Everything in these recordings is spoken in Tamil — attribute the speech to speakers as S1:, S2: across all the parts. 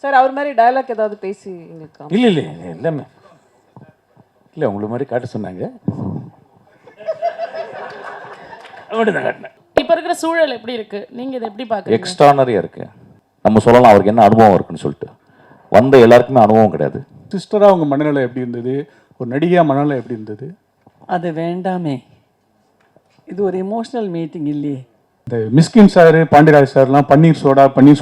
S1: சார் அவர் மாதிரி டயலாக் ஏதாவது பேசி எங்களுக்கு
S2: இல்லை இல்லை எல்லாமே இல்லை உங்களை மாதிரி காட்ட சொன்னாங்க தான் காட்டினேன்.
S3: இப்போ இருக்கிற சூழல் எப்படி இருக்கு, நீங்க இதை எப்படி பார்க்குறீங்க?
S4: எக்ஸ்ட்ரானரியாக இருக்கு. நம்ம சொல்லலாம் அவருக்கு என்ன அனுபவம் இருக்குன்னு சொல்லிட்டு. வந்த எல்லாருக்குமே அனுபவம் கிடையாது.
S5: சிஸ்டராக அவங்க மனநிலை எப்படி இருந்தது, ஒரு நடிகையாக மனநிலை எப்படி இருந்தது?
S6: அது வேண்டாமே, இது ஒரு எமோஷ்னல் மீட்டிங் இல்லையே.
S5: இந்த மிஸ்கின் சார் பாண்டியராஜ் சார்லாம் பன்னீர்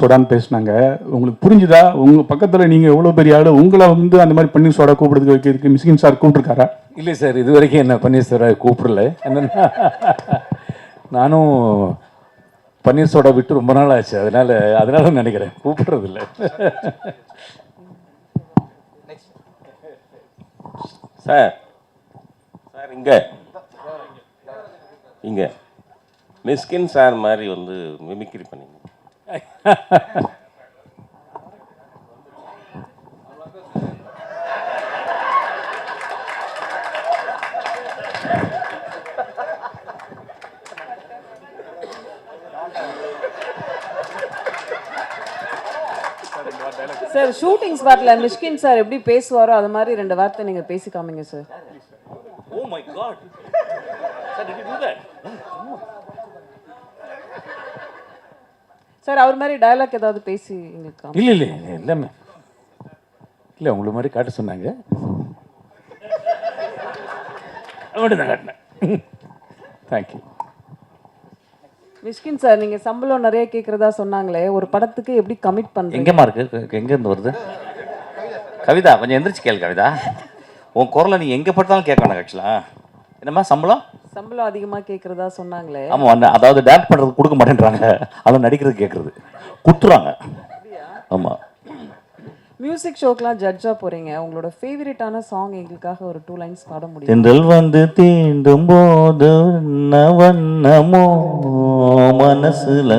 S5: சோடான்னு பேசினாங்க. உங்களுக்கு புரிஞ்சுதா? உங்கள் பக்கத்தில் நீங்கள் எவ்வளோ பெரிய ஆள், உங்களை வந்து அந்த மாதிரி பன்னீர் சோடா கூப்பிடுறதுக்கு வைக்கிறதுக்கு மிஸ்கின் சார் கூப்பிட்டுருக்காரா?
S2: இல்லை சார், இது வரைக்கும் என்ன பன்னீர் சோடா கூப்பிடல. என்னன்னா நானும் பன்னீர் சோடா விட்டு ரொம்ப நாள் ஆச்சு, அதனால நினைக்கிறேன் கூப்பிடுறதில்ல.
S7: சார் சார் இங்கே மிஸ்கின் சார் மாதிரி வந்து மிமிக்ரி பண்ணிங்க.
S1: சார் ஷூட்டிங் ஸ்பாட்ல மிஷ்கின் சார் எப்படி பேசுவாரோ அது மாதிரி 2 வார்த்தை நீங்க பேசி காமிங்க sir.
S4: Oh my God. Sir, did you do that?
S1: Sir அவர் மாதிரி டயலாக் ஏதாவது பேசி எங்களுக்கு
S2: இல்லை இல்லை எல்லாமே இல்லை உங்களை மாதிரி காட்ட சொன்னாங்க தான் காட்டினேன். தேங்க்யூ.
S1: மிஷ்கின் சார் நீங்க சம்பளம் நிறைய கேட்கறதா சொன்னாங்களே, ஒரு படத்துக்கு எப்படி கமிட் பண்றீங்க?
S4: எங்கேம்மா இருக்கு? எங்கேருந்து வருது? கவிதா கொஞ்சம் எந்திரிச்சு கேளு. கவிதா உன் குரலை நீ எங்கே பட்டாலும் கேட்க வேணாம். ஆக்சுவலா என்னம்மா சம்பளம்
S1: அதிகமா கேட்கறதா சொன்னாங்களே.
S4: ஆமாம், அதாவது டேரக்ட் பண்ணுறதுக்கு கொடுக்க மாட்டேன்றாங்க, அதை நடிக்கிறது கேட்குறது குட்டுறாங்க. ஆமாம்.
S1: மியூசிக் ஷோக்கெலாம் ஜட்ஜாக போகிறீங்க, உங்களோட ஃபேவரட்டான சாங் எங்களுக்காக ஒரு 2 லைன்ஸ் பாட முடியும்?
S4: தென்றல் வந்து தீண்டும் போது வண்ணமோ மனசுல,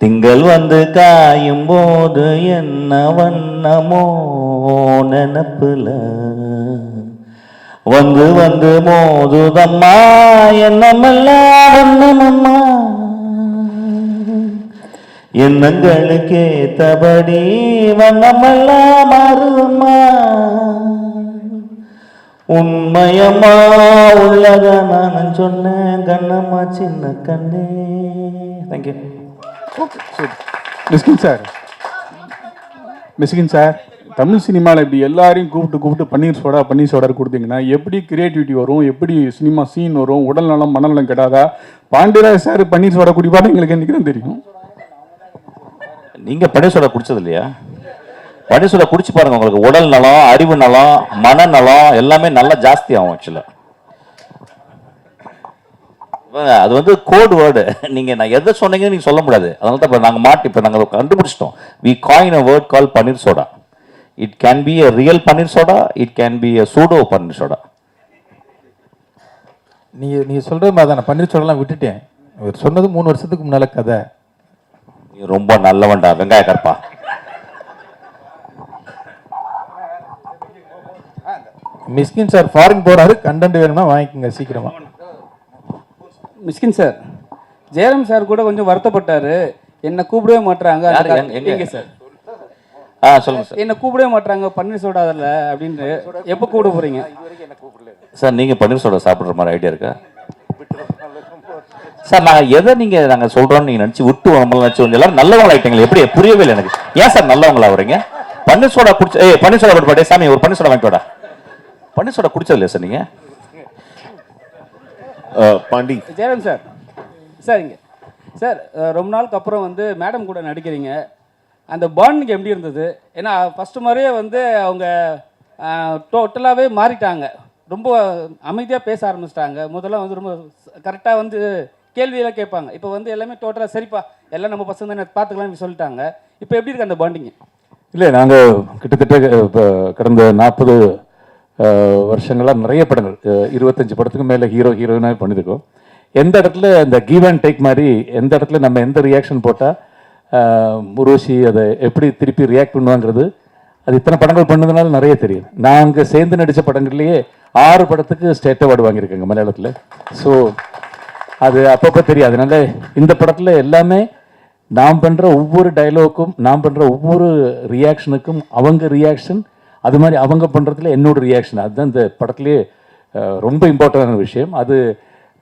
S4: திங்கள் வந்து காயும் போது என்ன வண்ணமோ நினப்புல, வந்து வந்து மோதுதம்மா என்னமெல்லாம் வண்ணமம்மா, எண்ணங்களுக்கு ஏத்தபடி வண்ணமெல்லாம் மாறுதம்மா, உண்மையம்மா உள்ளத நான் சொன்னேன் கண்ணம்மா சின்ன கண்ணே. தேங்க்யூ.
S5: மிஸ்கின் சார் தமிழ் சினிமாவில் இப்படி எல்லாரையும் கூப்பிட்டு பன்னீர் சோடா கொடுத்தீங்கன்னா எப்படி கிரியேட்டிவிட்டி வரும், எப்படி சினிமா சீன் வரும், உடல் நலம் மனநலம் கெடாதா? பாண்டியராஜ் சார் பன்னீர் சோடா குடிப்பாரு எங்களுக்கு என்னைக்கு தான் தெரியும்.
S4: நீங்க பன்னீர் சோடா குடிச்சது இல்லையா? பன்னீர் சோடா குடிச்சு பாருங்க, உங்களுக்கு உடல் நலம், அறிவு நலம், மனநலம் எல்லாமே நல்லா ஜாஸ்தி ஆகும். ஆக்சுவலா அது வந்து கோட் வேர்டு. நீங்க நான் எதை சொன்னீங்கன்னு நீங்க சொல்ல முடியாது. அதனால தான் நாங்க கண்டுபிடிச்சிட்டோம். we coin a word called panneer soda. it can be a real panneer soda, it can be a pseudo panneer soda.
S8: நீ சொல்ற மாதிரி தான் பன்னீர் சோடாலாம் விட்டுட்டேன். இவர் சொன்னது 3 வருஷத்துக்கு முன்னால கதை.
S4: நீ ரொம்ப நல்லவன்டா வெங்காய கற்பா.
S8: மிஸ்கின் சார் ஃபாரின் போறாரு, கண்டென்ட் வேணும்னா வாங்கிக்கோங்க சீக்கிரமா.
S9: மிஸ்கின் சார் ஜெயராம் சார் கூட கொஞ்சம் வருத்தப்பட்டாரு, என்ன கூப்பிடவே மாட்டாங்க.
S4: எங்க சார்? சொல்லுங்க சார்.
S9: என்ன கூப்பிடவே மாட்டாங்க பன்னீர் சோடா அதில் அப்படின்னு. எப்போ கூப்பிட போறீங்க
S4: சார்? நீங்க பன்னீர் சோடா சாப்பிட்ற மாதிரி ஐடியா இருக்கா சார்? எதை நாங்க சொல்றோம்னு நீங்க நினைச்சு விட்டு நினைச்சு எல்லாரும் நல்லவங்களா ஆயிட்டீங்களா? எப்படி புரியவே இல்லை எனக்கு. ஏன் சார் நல்லவங்களா வரீங்க? பன்னீர் சோடா குடிச்சு பன்னீர் சோடா போட்டு சாமி ஒரு பன்னீர் சோடா வாங்கிட்டோடா. பன்னீர் சோடா குடிச்சது இல்லையா சார் நீங்க?
S9: பாண்டி ஜெயராம் சார் சரிங்க சார், ரொம்ப நாளுக்கு அப்புறம் வந்து மேடம் கூட நடிக்கிறீங்க, அந்த பாண்டிங் எப்படி இருந்தது? ஏன்னா ஃபஸ்ட்டு மாதிரியே வந்து அவங்க டோட்டலாகவே மாறிட்டாங்க, ரொம்ப அமைதியாக பேச ஆரம்பிச்சிட்டாங்க. முதல்ல வந்து ரொம்ப கரெக்டாக வந்து கேள்வியெல்லாம் கேட்பாங்க. இப்போ வந்து எல்லாமே டோட்டலாக சரிப்பா எல்லாம் நம்ம பசங்க தானே பார்த்துக்கலாம்னு சொல்லிட்டாங்க. இப்போ எப்படி இருக்கு அந்த பாண்டிங்?
S2: இல்லை, நாங்கள் கிட்டத்தட்ட இப்போ கடந்த 40 வருஷங்களாக நிறைய படங்கள் 25 படத்துக்கு மேலே ஹீரோயினாக பண்ணியிருக்கோம். எந்த இடத்துல இந்த கிவ் அண்ட் டேக் மாதிரி எந்த இடத்துல நம்ம எந்த ரியாக்ஷன் போட்டால் முருகி அதை எப்படி திருப்பி ரியாக்ட் பண்ணுவாங்கிறது அது இத்தனை படங்கள் பண்ணதுனால நிறைய தெரியும். நாங்கள் சேர்ந்து நடித்த படங்கள்லேயே 6 படத்துக்கு ஸ்டேட் அவார்டு வாங்கியிருக்கேங்க மலையாளத்தில். ஸோ அது அப்பப்போ தெரியும். அதனால இந்த படத்தில் எல்லாமே நான் பண்ணுற ஒவ்வொரு டைலாக்கும், நான் பண்ணுற ஒவ்வொரு ரியாக்ஷனுக்கும் அவங்க ரியாக்ஷன், அது மாதிரி அவங்க பண்ணுறதுல என்னோட ரியாக்ஷன், அதுதான் இந்த படத்துலேயே ரொம்ப இம்பார்ட்டண்டான விஷயம். அது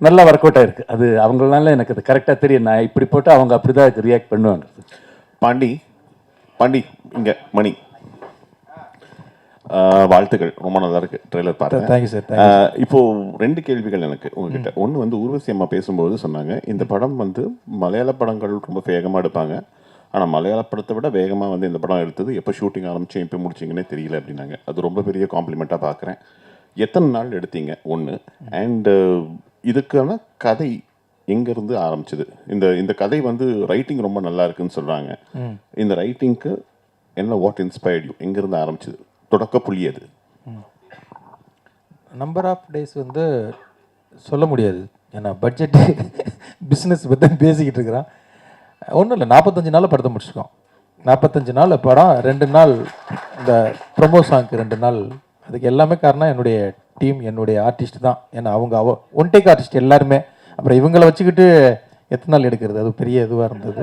S2: நல்லா ஒர்க் அவுட் ஆயிருக்கு. அது அவங்களால எனக்கு அது கரெக்டாக தெரியும். நான் இப்படி போட்டு அவங்க அப்படி தான் அதுக்கு ரியாக்ட் பண்ணுவாங்க.
S10: பாண்டி இங்கே மணி, வாழ்த்துக்கள், ரொம்ப நல்லா இருக்கு ட்ரெய்லர் பார்த்தேன்.
S8: Thank you sir.
S10: இப்போ 2 கேள்விகள் எனக்கு உங்ககிட்ட. ஒன்று வந்து ஊர்வசி அம்மா பேசும்போது சொன்னாங்க, இந்த படம் வந்து மலையாள படங்கள் ரொம்ப வேகமாக எடுப்பாங்க, ஆனால் மலையாள படத்தை விட வேகமாக வந்து இந்த படம் எடுத்தது எப்போ ஷூட்டிங் ஆரம்பிச்சு எப்போ முடிச்சிங்கன்னே தெரியல அப்படின்னாங்க. அது ரொம்ப பெரிய காம்ப்ளிமெண்ட்டாக பார்க்குறேன். எத்தனை நாள் எடுத்தீங்க ஒன்று, அண்டு இதுக்கான கதை எங்கேருந்து ஆரம்பிச்சது? இந்த கதை வந்து ரைட்டிங் ரொம்ப நல்லா இருக்குன்னு சொல்கிறாங்க. இந்த ரைட்டிங்க்கு என்ன, வாட் இன்ஸ்பயர்ட் யூ, எங்கேருந்து ஆரம்பிச்சது, தொடக்க புள்ளி அது?
S8: நம்பர் ஆஃப் டேஸ் வந்து சொல்ல முடியாது, ஏன்னா பட்ஜெட்டு பிஸ்னஸ் பற்றி பேசிக்கிட்டு இருக்கிறான். ஒன்றும் இல்லை, 45 நாளில் படத்தை முடிச்சிருக்கோம். 45 நாள் படம், 2 நாள் இந்த ப்ரொமோ சாங்க்கு 2 நாள். அதுக்கு எல்லாமே காரணம் என்னுடைய டீம், என்னுடைய ஆர்டிஸ்ட் தான். ஏன்னா அவங்க ஒன் டேக் ஆர்டிஸ்ட் எல்லாருமே. அப்புறம் இவங்களை வச்சுக்கிட்டு எத்தனை நாள் எடுக்கிறது, அது பெரிய இதுவாக இருந்தது.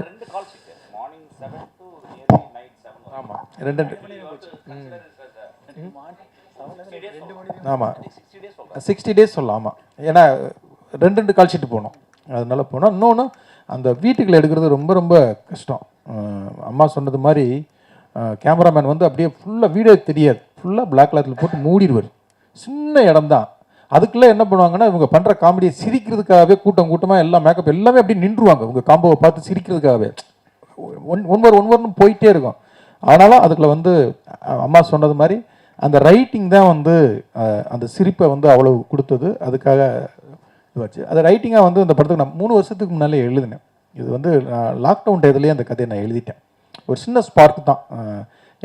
S8: ஆமாம், 2 ஆமாம் 60 டேஸ் சொல்லலாம். ஆமாம், ஏன்னா 2 கால் ஷீட்டு போனோம், அதனால போனோம். இன்னொன்று, அந்த வீட்டுக்குள்ள எடுக்கிறது ரொம்ப ரொம்ப கஷ்டம். அம்மா சொன்னது மாதிரி கேமராமேன் வந்து அப்படியே ஃபுல்லாக வீடியோ தெரியாது, ஃபுல்லாக பிளாக் கிளாத்தில் போட்டு மூடிடுவார். சின்ன இடம் தான். அதுக்குள்ளே என்ன பண்ணுவாங்கன்னா, இவங்க பண்ணுற காமெடியை சிரிக்கிறதுக்காகவே கூட்டமாக எல்லாம் மேக்கப் எல்லாமே அப்படியே நின்றுவாங்க. உங்கள் காம்போவை பார்த்து சிரிக்கிறதுக்காகவே ஒன்வர்னு போயிட்டே இருக்கும். ஆனாலும் அதுக்குள்ள வந்து அம்மா சொன்னது மாதிரி அந்த ரைட்டிங் தான் வந்து அந்த சிரிப்பை வந்து அவ்வளோ கொடுத்தது. அதுக்காக இதுவாச்சு. அது ரைட்டிங்காக வந்து அந்த படத்துக்கு நான் 3 வருஷத்துக்கு முன்னாலே எழுதினேன். இது வந்து லாக்டவுன் டயத்துலேயே அந்த கதையை நான் எழுதிட்டேன். ஒரு சின்ன ஸ்பார்க் தான்.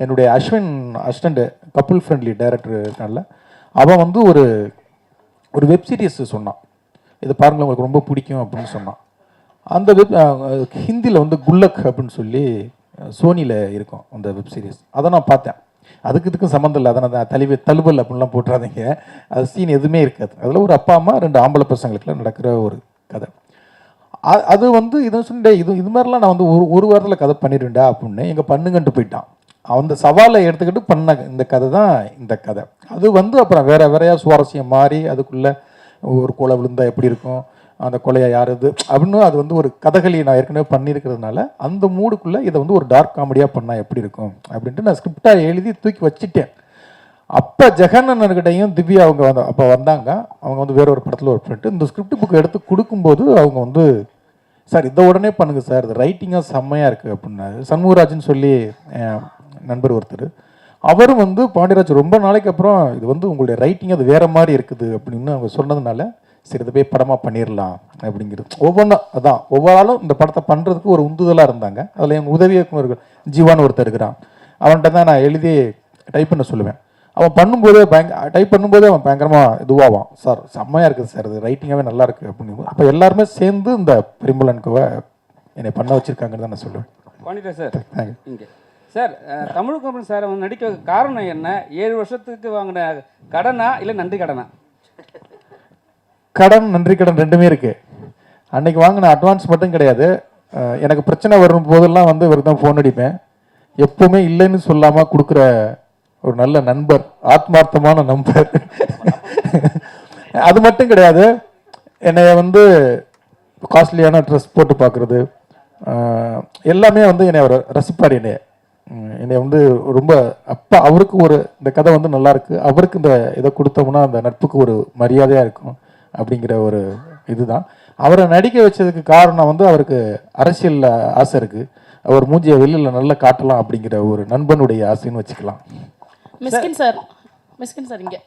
S8: என்னுடைய அஸ்வின் அசிஸ்டண்ட், கப்புள் ஃப்ரெண்ட்லி டைரக்டர்னால அவன் வந்து ஒரு வெப் சீரிஸ் சொன்னான், இதை பாருங்கள் உங்களுக்கு ரொம்ப பிடிக்கும் அப்படின்னு சொன்னான். அந்த ஹிந்தியில் வந்து குல்லக் அப்படின்னு சொல்லி சோனியில் இருக்கும் அந்த வெப் சீரிஸ். அதை நான் பார்த்தேன். இதுக்கும் சம்மந்தம் இல்லை, அதை நான் தழுவல் அப்படின்லாம் போட்டுறாதீங்க. அது சீன் எதுவுமே இருக்காது. அதில் ஒரு அப்பா அம்மா 2 ஆம்பளை பசங்களுக்குலாம் நடக்கிற ஒரு கதை. அது வந்து இதை சொல்லிட்டு இது மாதிரிலாம் நான் வந்து ஒரு வாரத்தில் கதை பண்ணிடுவேன்டா அப்படின்னு எங்கள் பண்ணுங்கன்ட்டு போயிட்டான். அந்த சவாலை எடுத்துக்கிட்டு பண்ண இந்த கதை தான் இந்த கதை. அது வந்து அப்புறம் வேறையா சுவாரஸ்யம் மாறி அதுக்குள்ளே ஒரு கொலை விழுந்தால் எப்படி இருக்கும், அந்த கொலையை யார் இது அப்படின்னு அது வந்து ஒரு கதைகளி நான் ஏற்கனவே பண்ணியிருக்கிறதுனால அந்த மூடுக்குள்ளே இதை வந்து ஒரு டார்க் காமெடியாக பண்ணால் எப்படி இருக்கும் அப்படின்ட்டு நான் ஸ்கிரிப்டாக எழுதி தூக்கி வச்சுட்டேன். அப்போ ஜெகண்ணன்கிட்டையும் திவ்யா அவங்க அப்போ வந்தாங்க. அவங்க வந்து வேற ஒரு படத்தில் ஒர்க் பண்ணிட்டு இந்த ஸ்கிரிப்ட் புக் எடுத்து கொடுக்கும்போது அவங்க வந்து, சார் இதை உடனே பண்ணுங்க சார், இது ரைட்டிங்காக செம்மையாக இருக்குது அப்படின்னாரு. சண்முகராஜன் சொல்லி நண்பர் ஒருத்தர், அவரும் வந்து பாண்டியராஜ் ரொம்ப நாளைக்கு அப்புறம் இது வந்து உங்களுடைய ரைட்டிங் அது வேற மாதிரி இருக்குது அப்படின்னு அவங்க சொன்னதுனால சரி இதை போய் படமாக பண்ணிடலாம் அப்படிங்கிறது. ஒவ்வொன்றும் அதான் ஒவ்வொரு ஆளும் இந்த படத்தை பண்ணுறதுக்கு ஒரு உந்துதலாக இருந்தாங்க. அதில் என் உதவி இயக்குனர் ஜீவான்னு ஒருத்தர் இருக்கிறான். அவன்கிட்ட தான் நான் எழுதி டைப் பண்ண சொல்லுவேன். அவன் பண்ணும்போதே டைப் பண்ணும்போதே அவன் பயங்கரமாக இதுவாவான், சார் செம்மையாக இருக்குது சார், இது ரைட்டிங்காகவே நல்லா இருக்குது அப்படின்னு. அப்போ எல்லாருமே சேர்ந்து இந்த பரிமளன்கோவை என்னை பண்ண வச்சுருக்காங்கன்னு தான் நான் சொல்லுவேன்.
S9: பண்ணிட்டேன் சார். இங்கே சார், தமிழ் கமல் சாரை வந்து நடிக்க காரணம் என்ன? 7 வருஷத்துக்கு வாங்கின கடனா இல்லை நன்றி கடனா?
S8: கடன் நன்றி கடன் ரெண்டுமே இருக்குது. அன்னைக்கு வாங்கின அட்வான்ஸ் மட்டும் கிடையாது. எனக்கு பிரச்சனை வரும் போதெல்லாம் வந்து இவருக்கு தான் ஃபோன் அடிப்பேன். எப்பவுமே இல்லைன்னு சொல்லாமல் கொடுக்குற ஒரு நல்ல நண்பர், ஆத்மார்த்தமான நண்பர். அது மட்டும் கிடையாது, என்னைய வந்து காஸ்ட்லியான ட்ரெஸ் போட்டு பார்க்குறது எல்லாமே வந்து என்னை அவர் ரசிப்பார். என்னை வந்து ரொம்ப அப்பா அவருக்கு ஒரு இந்த கதை வந்து நல்லா இருக்கு, அவருக்கு இந்த இதை கொடுத்தோம்னா அந்த நட்புக்கு ஒரு மரியாதையாக இருக்கும் அப்படிங்கிற ஒரு இதுதான். அவரை நடிக்க வச்சதுக்கு காரணம் வந்து அவருக்கு அரசியலில் ஆசை இருக்குது, அவர் மூஞ்சியை வெளியில் நல்லா காட்டலாம் அப்படிங்கிற ஒரு நண்பனுடைய ஆசைன்னு வச்சுக்கலாம்.
S3: மிஸ்கின் சார் இங்கே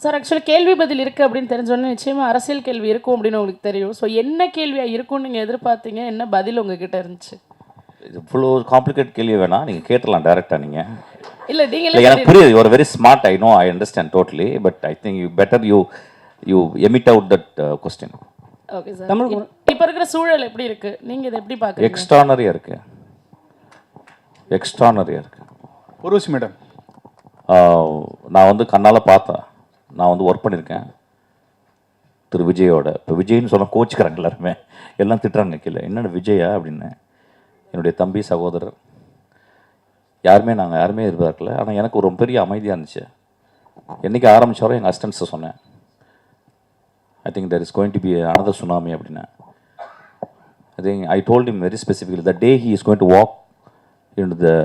S3: சார், ஆக்சுவலி கேள்வி பதில் இருக்குது அப்படின்னு தெரிஞ்சோன்னே நிச்சயமாக அரசியல் கேள்வி இருக்கும் அப்படின்னு உங்களுக்கு தெரியும். ஸோ என்ன கேள்வியாக இருக்கும்னு நீங்கள் எதிர்பார்த்தீங்க, என்ன பதில் உங்ககிட்ட இருந்துச்சு?
S4: இவ்வளோ காம்ப்ளிகேட் கேள்வி வேணா, நீங்கள் கேட்டலாம் டேரெக்டாக. நீங்கள்
S3: இல்லை நீங்களே
S4: எனக்கு புரியுது, you are very smart, I know, I understand totally, but I think you better you emit out that question.
S3: Okay sir, Tamil இப்போ இருக்கிற சூழல் எப்படி இருக்கு, நீங்கள் இதை எப்படி பார்க்குறீங்க?
S4: எக்ஸ்ட்ரானரியாக இருக்கு, எக்ஸ்ட்ரானரியாக இருக்கு.
S5: உருவசி மேடம்,
S4: நான் வந்து கண்ணால் பார்த்தேன், நான் வந்து ஒர்க் பண்ணியிருக்கேன். திரு விஜயோட. இப்போ விஜய்னு சொன்னால் கோச்சுக்கிறாங்க எல்லாருமே, எல்லாம் திட்டுறாங்க கீழே. என்னென்ன விஜயா அப்படின்னு. என்னுடைய தம்பி சகோதரர் நாங்கள் யாருமே எதிர்பார்க்கல. ஆனால் எனக்கு ஒரு பெரிய அமைதியாக இருந்துச்சு. என்றைக்கு ஆரம்பித்தாரோ எங்கள் அசிஸ்டன்ஸை சொன்னேன், I think there is going to be another tsunami அப்படின்னா. I think I told him very specifically the day he is going to walk into the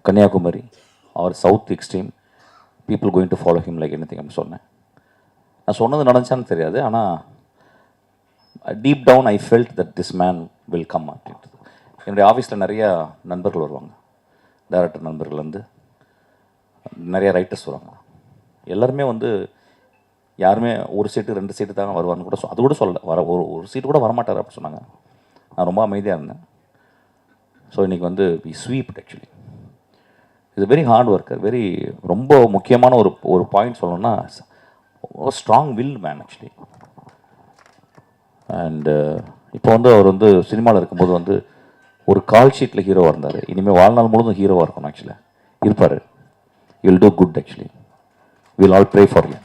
S4: Kanyakumari or south extreme, people going to follow him like anything அப்படின்னு சொன்னேன். நான் சொன்னது நடந்துச்சான்னு தெரியாது, ஆனால் deep down I felt that this man will come அப்படின்றது. என்னுடைய ஆஃபீஸில் நிறையா நண்பர்கள் வருவாங்க, டைரக்டர் நண்பர்கள்லேருந்து நிறைய ரைட்டர்ஸ் வருவாங்க. எல்லாருமே வந்து யாருமே ஒரு சீட்டு 2 சீட்டு தாங்க வருவான்னு கூட அது கூட சொல்லலை. ஒரு சீட்டு கூட வரமாட்டார் அப்படின்னு சொன்னாங்க. நான் ரொம்ப அமைதியாக இருந்தேன். ஸோ இன்றைக்கி வந்து வி ஸ்வீப்ட் ஆக்சுவலி. இது வெரி ஹார்ட் ஒர்க்கர், ரொம்ப முக்கியமான ஒரு பாயிண்ட் சொல்லணும்னா strong will man actually. And இப்போ வந்து அவர் வந்து சினிமாவில் இருக்கும்போது வந்து ஒரு கால் ஷீட்டில் ஹீரோவாக இருந்தார். இனிமேல் வாழ்நாள் முழுதும் ஹீரோவாக இருக்கணும் ஆக்சுவலாக இருப்பார். You will do good actually. Will all pray for you.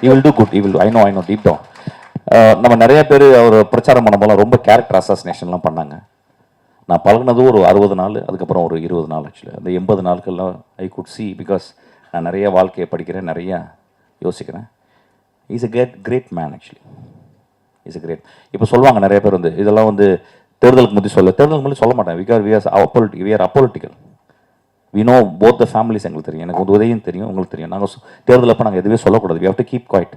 S4: You will do good. You will I know deep down. நம்ம நிறைய பேர் அவர் பிரச்சாரம் பண்ணும்போது ரொம்ப கேரக்டர் அசாசினேஷன்லாம் பண்ணாங்க. நான் பழகினது ஒரு 60 நாள், அதுக்கப்புறம் ஒரு 20 நாள் ஆக்சுவலி. அந்த 80 நாட்கள்லாம் ஐ குட் சி, பிகாஸ் நான் நிறைய வாழ்க்கையை படிக்கிறேன், நிறையா யோசிக்கிறேன். Is a great man actually. Is a great. இப்போ சொல்லுவாங்க நிறைய பேர் வந்து இதெல்லாம் வந்து தேர்தலுக்கு முந்தி தேர்தலுக்கு முந்தி சொல்ல மாட்டேன். Because we are apolitical. We know both the families. எங்களுக்கு தெரியும், எனக்கு வந்து உதயம் தெரியும், உங்களுக்கு தெரியும். நாங்கள் தேர்தல் அப்போ நாங்கள் எதுவுமே சொல்லக்கூடாது. We have to keep quiet.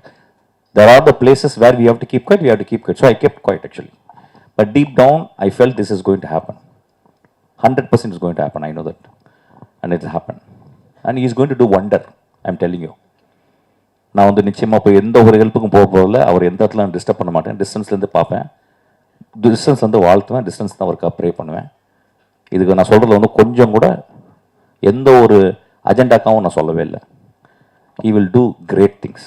S4: There are the places where we have to keep quiet, we have to keep quiet. So I kept quiet actually. But deep down, I felt this is going to happen. 100% is going to happen, I know that. And it will happen. And he is going to do wonder, I am telling you. நான் வந்து நிச்சயமாக போய் எந்த ஒரு ஹெல்ப்புக்கும் போக போகல. அவர் எந்த இடத்துல நான் டிஸ்டர்ப் பண்ண மாட்டேன். டிஸ்டன்ஸ்லேருந்து பார்ப்பேன், டிஸ்டன்ஸ்லேருந்து வாழ்த்துவேன், டிஸ்டன்ஸ் தான் அவருக்கு ப்ரே பண்ணுவேன். இதுக்கு நான் சொல்கிறதுல வந்து கொஞ்சம் கூட எந்த ஒரு அஜெண்டாக்காவும் நான் சொல்லவே இல்லை. He will do great things.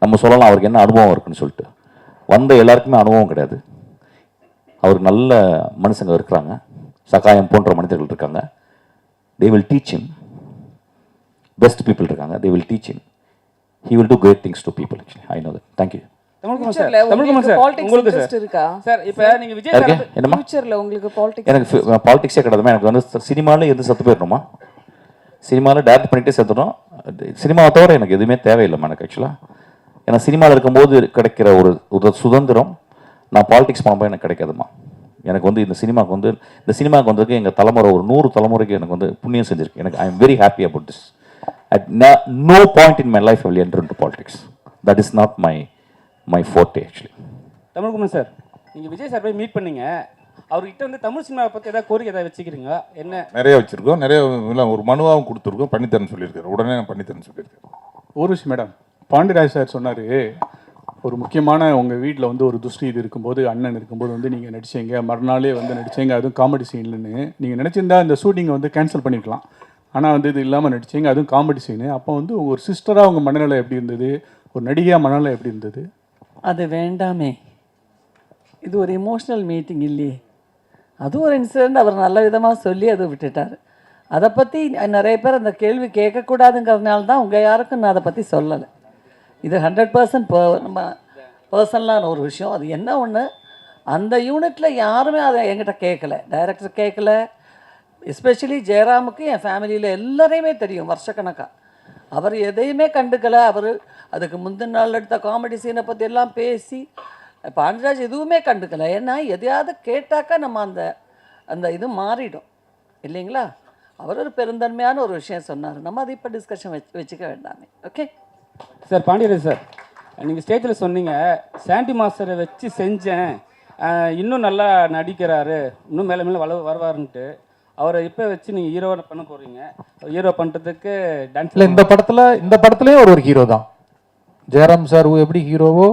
S4: நம்ம சொல்லலாம் அவருக்கு என்ன அனுபவம் இருக்குன்னு சொல்லிட்டு. வந்த எல்லாருக்குமே அனுபவம் கிடையாது. அவருக்கு நல்ல மனுஷங்க இருக்கிறாங்க, சகாயம் போன்ற மனிதர்கள் இருக்காங்க. they will teach him. best people இருக்காங்க, they will teach him. he will do great things to people actually. I know that. Thank you.
S9: Tamilkumar sir, உங்களுக்கு
S1: இன்ட்ரெஸ்ட் இருக்கா?
S9: சார் இப்போ நீங்கள் விஜய் சார்
S4: என்னமா
S1: ஃபியூச்சர்ல உங்களுக்கு பாலிடிக்ஸ்?
S4: எனக்கு பாலிடிக்ஸே கிடையாதுமா. எனக்கு வந்து சினிமாவில் எது சத்து போயிடணுமா, சினிமாவில் டேரக்ட் பண்ணிகிட்டே சேர்த்துடும். சினிமாவை தவிர எனக்கு எதுவுமே தேவையில்லைம்மா எனக்கு ஆக்சுவலாக. ஏன்னா சினிமாவில் இருக்கும்போது கிடைக்கிற ஒரு சுதந்திரம் நான் பாலிடிக்ஸ் பண்ணும்போது எனக்கு கிடைக்காதுமா. எனக்கு வந்து இந்த சினிமாவுக்கு வந்ததுக்கு எங்கள் தலைமுறை ஒரு 100 தலைமுறைக்கு எனக்கு வந்து புண்ணியம் செஞ்சிருக்கு. எனக்கு I am very happy about this. At no point in my life I will enter into politics. That is not my forte actually.
S9: Tamilkumar sir, நீங்கள் விஜய் சார் போய் மீட் பண்ணீங்க. அவர்கிட்ட வந்து தமிழ் சினிமாவை பற்றி ஏதாவது கோரிக்கை ஏதாவது வச்சுக்கிறீங்க? என்ன
S5: நிறைய வச்சுருக்கோம், நிறைய ஒரு மனுவாகவும் கொடுத்துருக்கோம், பண்ணித்தரேன்னு சொல்லியிருக்காரு. உடனே பண்ணித்தரேன்னு சொல்லியிருக்காரு. ஊர்வசி மேடம், பாண்டியராஜ் சார் சொன்னார், ஒரு முக்கியமான உங்கள் வீட்டில் வந்து ஒரு துஷ்டி இது இருக்கும்போது, அண்ணன் இருக்கும்போது வந்து நீங்கள் நடிச்சீங்க, மறுநாளே வந்து நடிச்சீங்க, அதுவும் காமெடி சீன்லன்னு. நீங்கள் நினச்சிருந்தா இந்த ஷூட்டிங்கை வந்து கேன்சல் பண்ணிக்கலாம். ஆனால் வந்து இது இல்லாமல் நடிச்சீங்க, அதுவும் காமெடி சீனு. அப்போ வந்து ஒரு சிஸ்டராக உங்கள் மனநிலை எப்படி இருந்தது, ஒரு நடிகையாக மனநிலை எப்படி இருந்தது?
S6: அது வேண்டாமே, இது ஒரு எமோஷ்னல் மீட்டிங் இல்லையே. அது ஒரு இன்சிடெண்ட் அவர் நல்ல விதமாக சொல்லி அதை விட்டுட்டார். அதை பற்றி நிறைய பேர் அந்த கேள்வி கேட்கக்கூடாதுங்கிறதுனால தான் உங்கள் யாருக்கும் நான் அதை பற்றி சொல்லலை. இது 100% நம்ம பர்சனலான ஒரு விஷயம். அது என்ன ஒன்று, அந்த யூனிட்டில் யாருமே அதை என்கிட்ட கேட்கல, டைரக்டர் கேட்கல. எஸ்பெஷலி ஜெயராமுக்கு என் ஃபேமிலியில் எல்லாரையுமே தெரியும் வருஷக்கணக்காக. அவர் எதையுமே கண்டுக்கலை. அவர் அதுக்கு முந்தின நாள் எடுத்த காமெடி சீனை பற்றி எல்லாம் பேசி பாண்டியராஜ் எதுவுமே கண்டுக்கலை. ஏன்னா எதையாவது கேட்டாக்கா நம்ம அந்த இது மாறிடும் இல்லைங்களா. அவர் ஒரு பெருந்தன்மையான ஒரு விஷயம் சொன்னார். நம்ம அதை இப்போ டிஸ்கஷன் வச்சுக்க வேண்டாமே. Okay
S9: sir. பாண்டியராஜ் சார், நீங்கள் ஸ்டேஜில் சொன்னீங்க சாண்டி மாஸ்டரை வச்சு செஞ்சேன், இன்னும் நல்லா நடிக்கிறாரு, இன்னும் மேலே மேலே வருவாருன்ட்டு. அவரை இப்போ வச்சு நீங்கள் ஹீரோவை பண்ண போகிறீங்க. ஹீரோ பண்ணுறதுக்கு டான்ஸ்
S8: இல்லை, இந்த படத்துலேயும் ஒரு ஹீரோ தான். ஜெயராம் சார் எப்படி ஹீரோவோ,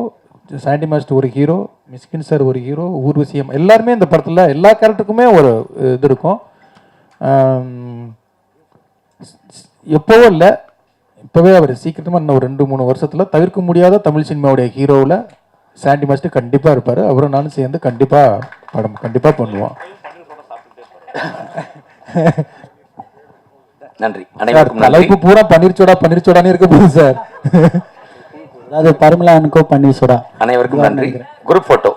S8: சாண்டி மாஸ்டர் ஒரு ஹீரோ, மிஸ்கின் சார் ஒரு ஹீரோ, ஊர்வசியம் எல்லாருமே இந்த படத்தில் எல்லா கேரக்டருக்குமே ஒரு இது இருக்கும். எப்போவும் இல்லை, இப்போவே அவர் சீக்கிரமாக இன்னும் ஒரு 2-3 வருஷத்தில் தவிர்க்க முடியாத தமிழ் சினிமாவுடைய ஹீரோவில் சாண்டி மாஸ்டர் கண்டிப்பாக இருப்பார். அவரும் நானும் சேர்ந்து கண்டிப்பாக பண்ணுவோம்.
S4: நன்றி.
S8: தலைப்பு பூரா பன்னீர் சோடான்னு இருக்க போகுது சார்.
S6: அதாவது பரிமளா அன்கோ பன்னீர் சோடா.
S4: அனைவருக்கும் நன்றி. Group photo